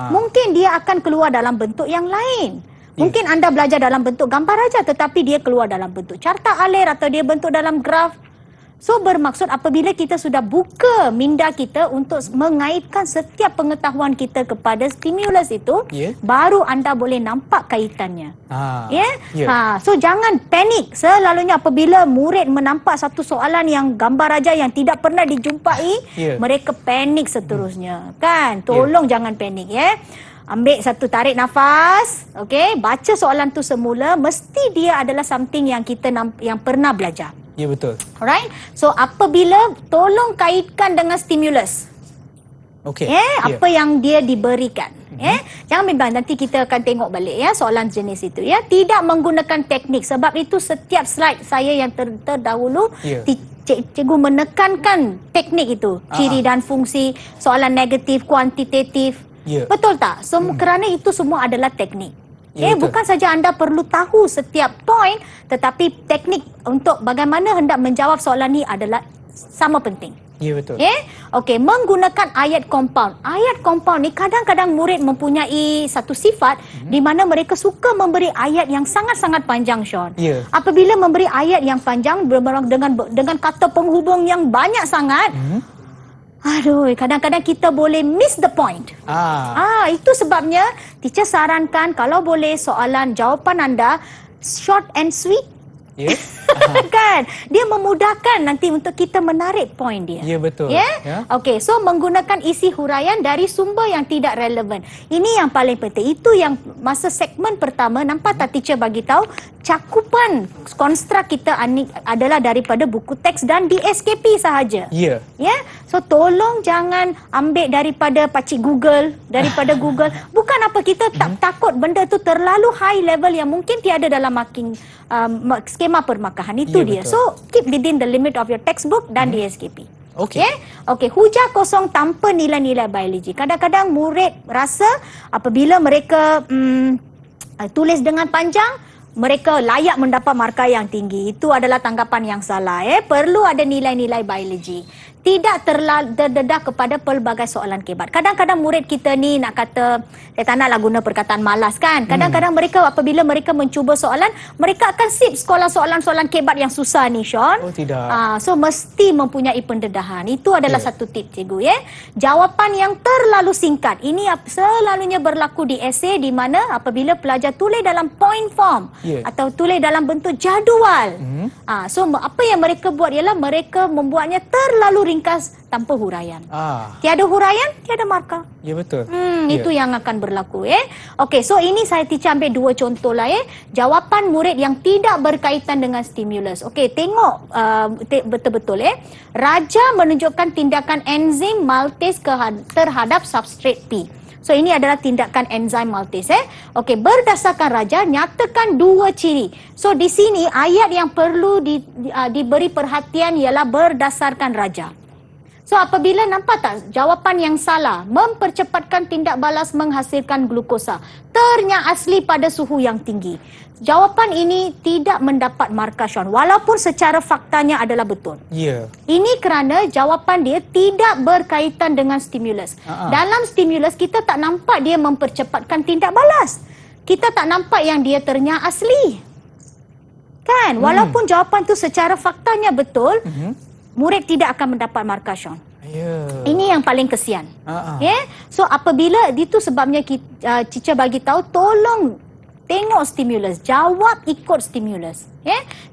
Mungkin dia akan keluar dalam bentuk yang lain. Mungkin anda belajar dalam bentuk gambar raja tetapi dia keluar dalam bentuk carta alir atau dia bentuk dalam graf. So bermaksud apabila kita sudah buka minda kita untuk mengaitkan setiap pengetahuan kita kepada stimulus itu, baru anda boleh nampak kaitannya. So jangan panik. Selalunya apabila murid menampak satu soalan yang gambar raja yang tidak pernah dijumpai, mereka panik seterusnya. Kan? Tolong jangan panik Ambil satu tarik nafas, okey, baca soalan tu semula, mesti dia adalah something yang kita yang pernah belajar. Ya, betul. Alright. So apabila tolong kaitkan dengan stimulus. Okey. Apa yang dia diberikan. Jangan bimbang, nanti kita akan tengok balik soalan jenis itu tidak menggunakan teknik. Sebab itu setiap slide saya yang terdahulu cikgu menekankan teknik itu, ciri dan fungsi, soalan negatif, kuantitatif. Betul tak? Kerana itu semua adalah teknik. Bukan saja anda perlu tahu setiap poin, tetapi teknik untuk bagaimana hendak menjawab soalan ini adalah sama penting. Ya, betul. Okey, menggunakan ayat compound. Ayat compound ni kadang-kadang murid mempunyai satu sifat di mana mereka suka memberi ayat yang sangat-sangat panjang, Sean. Apabila memberi ayat yang panjang dengan kata penghubung yang banyak sangat, aduh, kadang-kadang kita boleh miss the point. Itu sebabnya teacher sarankan kalau boleh jawapan anda short and sweet. Kan? Dia memudahkan nanti untuk kita menarik poin dia. Ya, betul. Okey, so menggunakan isi huraian dari sumber yang tidak relevan. Ini yang paling penting. Itu yang masa segmen pertama, nampak tak teacher bagi tahu cakupan konstruk kita adalah daripada buku teks dan DSKP sahaja. So tolong jangan ambil daripada pakcik Google, daripada Google. Bukan apa kita tak takut benda tu terlalu high level yang mungkin tiada dalam skema permakahan. Itu dia. So keep within the limit of your textbook dan DSKP. Okey, hujah kosong tanpa nilai-nilai biologi. Kadang-kadang murid rasa apabila mereka tulis dengan panjang, mereka layak mendapat markah yang tinggi. Itu adalah tanggapan yang salah. Perlu ada nilai-nilai biologi. Tidak terdedah kepada pelbagai soalan kebat. Kadang-kadang murid kita ni nak kata, saya tak naklah guna perkataan malas kan. Kadang-kadang mereka apabila mereka mencuba soalan, mereka akan sip sekolah soalan-soalan kebat yang susah ni, Sean. Oh, tidak. So mesti mempunyai pendedahan. Itu adalah satu tip, cikgu. Jawapan yang terlalu singkat. Ini selalunya berlaku di esei di mana apabila pelajar tulis dalam point form atau tulis dalam bentuk jadual. So apa yang mereka buat ialah mereka membuatnya terlalu ringkas tanpa huraian. Tiada huraian, tiada markah. Ya, betul. Itu yang akan berlaku. Okey, so ini saya teacher ambil dua contoh lah. Jawapan murid yang tidak berkaitan dengan stimulus. Okey, tengok betul-betul. Raja menunjukkan tindakan enzim maltase terhadap substrat P. So ini adalah tindakan enzim maltase. Okey, berdasarkan raja nyatakan dua ciri. So di sini ayat yang perlu diberi perhatian ialah berdasarkan raja. So apabila nampak tak jawapan yang salah, mempercepatkan tindak balas menghasilkan glukosa, ternyata asli pada suhu yang tinggi. Jawapan ini tidak mendapat markah, Sean, walaupun secara faktanya adalah betul. Ini kerana jawapan dia tidak berkaitan dengan stimulus. Dalam stimulus kita tak nampak dia mempercepatkan tindak balas. Kita tak nampak yang dia ternyata asli. Kan? Walaupun jawapan tu secara faktanya betul, murid tidak akan mendapat markah, Sean. Ini yang paling kesian. So apabila itu sebabnya teacher bagi tahu, tolong tengok stimulus, jawab ikut stimulus.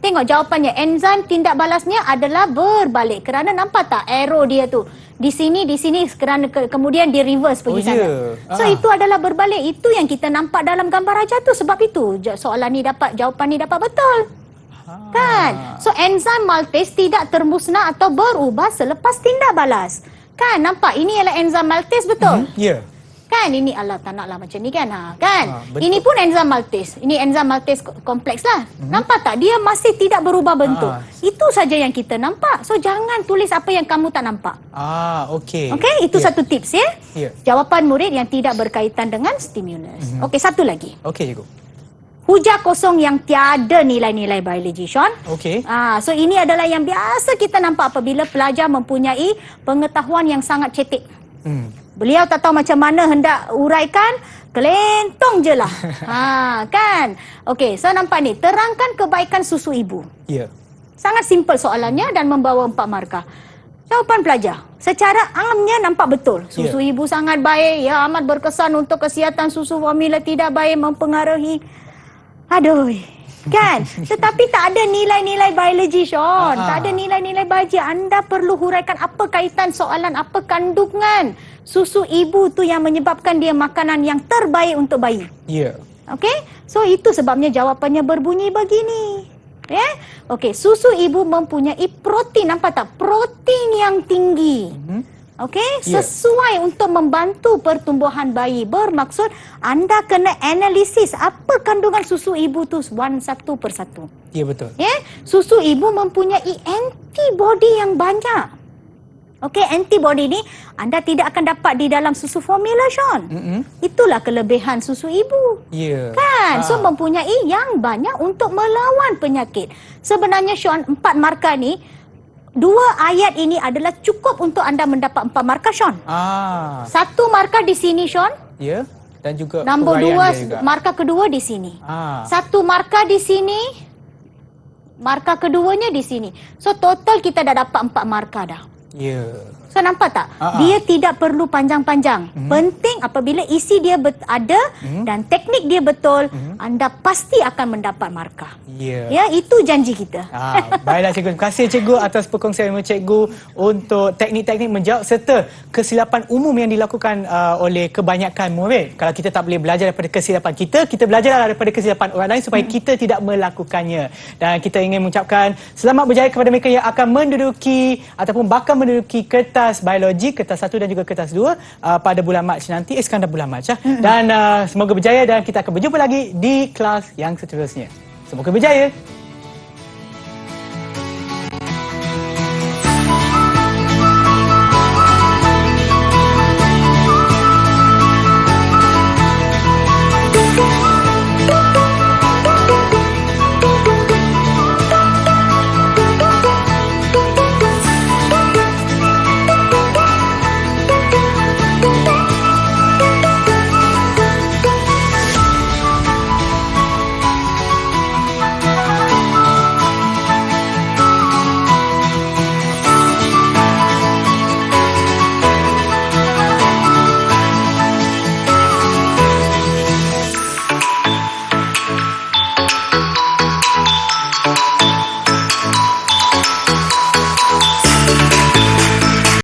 Tengok jawapannya, enzim tindak balasnya adalah berbalik. Kerana nampak tak arrow dia tu? Di sini kerana kemudian di reverse pergi sana. So itu adalah berbalik. Itu yang kita nampak dalam gambar raja tu. Sebab itu jawapan ni dapat betul. Kan? So enzim maltase tidak termusnah atau berubah selepas tindak balas. Kan? Nampak? Ini ialah enzim maltase, betul? Kan ini Allah tak naklah macam ni kan. Kan? Betul. Ini pun enzim maltase. Ini enzim maltase kompleks lah. Nampak tak? Dia masih tidak berubah bentuk. Itu saja yang kita nampak. So jangan tulis apa yang kamu tak nampak. Okey. Okey, itu satu tips ya. Ya. Jawapan murid yang tidak berkaitan dengan stimulus. Okey, satu lagi. Okey, cikgu. Hujah kosong yang tiada nilai-nilai biologi, Sean. Okey. So ini adalah yang biasa kita nampak apabila pelajar mempunyai pengetahuan yang sangat cetek. Beliau tak tahu macam mana hendak uraikan, kelentong je lah. Kan? Okey, saya nampak ni. Terangkan kebaikan susu ibu. Ya. Sangat simple soalannya dan membawa 4 markah. Jawapan pelajar. Secara amnya nampak betul. Susu ibu sangat baik. Ya, amat berkesan untuk kesihatan susu formula tidak baik mempengaruhi. Aduh. Kan? Tetapi tak ada nilai-nilai biologi, Sean. Tak ada nilai-nilai biologi. Anda perlu huraikan apa kaitan soalan, apa kandungan susu ibu tu yang menyebabkan dia makanan yang terbaik untuk bayi. Ya. Okey? So itu sebabnya jawapannya berbunyi begini. Ya? Okey, susu ibu mempunyai protein, nampak tak? Protein yang tinggi. Okey, sesuai untuk membantu pertumbuhan bayi. Bermaksud anda kena analisis apa kandungan susu ibu tu satu persatu. Ya, betul. Ya, susu ibu mempunyai antibody yang banyak. Okey, antibody ni anda tidak akan dapat di dalam susu formula, Sean. Itulah kelebihan susu ibu. Ya. Kan? So mempunyai yang banyak untuk melawan penyakit. Sebenarnya, Sean, 4 markah ni, 2 ayat ini adalah cukup untuk anda mendapat 4 markah, Sean. 1 markah di sini, Sean. Ya. Dan juga Nombor huraian dia juga. 2, markah kedua di sini. 1 markah di sini. Markah keduanya di sini. So total kita dah dapat 4 markah dah. Ya. So nampak tak? Dia tidak perlu panjang-panjang. Penting apabila isi dia ada dan teknik dia betul, anda pasti akan mendapat markah. Ya. Ya, itu janji kita. Baiklah, cikgu. Terima kasih, cikgu, atas perkongsian ilmu cikgu untuk teknik-teknik menjawab serta kesilapan umum yang dilakukan oleh kebanyakan murid. Kalau kita tak boleh belajar daripada kesilapan kita, kita belajar daripada kesilapan orang lain supaya kita tidak melakukannya. Dan kita ingin mengucapkan selamat berjaya kepada mereka yang akan menduduki ataupun bakal menduduki kertas biologi, kertas 1 dan juga kertas 2 pada bulan Mac nanti. Sekarang dah bulan Mac. Dan semoga berjaya dan kita akan berjumpa lagi di kelas yang seterusnya. Semoga berjaya.